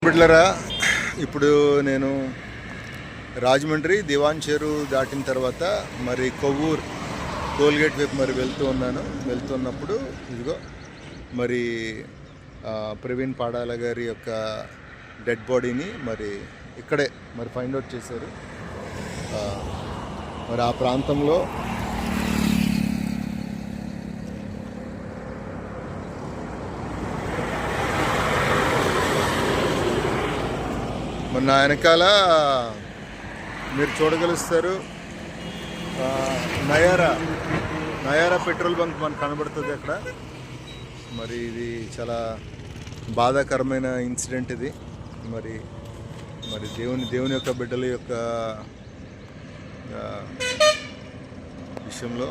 బిడ్లరా, ఇప్పుడు నేను రాజమండ్రి దివాన్ చెరువు దాటిన తర్వాత మరి కొవ్వూరు టోల్గేట్ వైపు మరి వెళ్తున్నప్పుడు ఇదిగో మరి ప్రవీణ్ పాడాల గారి యొక్క డెడ్ బాడీని మరి ఇక్కడే మరి ఫైండ్ అవుట్ చేశారు. మరి ఆ ప్రాంతంలో మరి నా వెనకాల మీరు చూడగలుస్తారు నయారా పెట్రోల్ బంక్ మనకు కనబడుతుంది అక్కడ. మరి ఇది చాలా బాధాకరమైన ఇన్సిడెంట్ ఇది. మరి మరి దేవుని యొక్క బిడ్డల యొక్క విషయంలో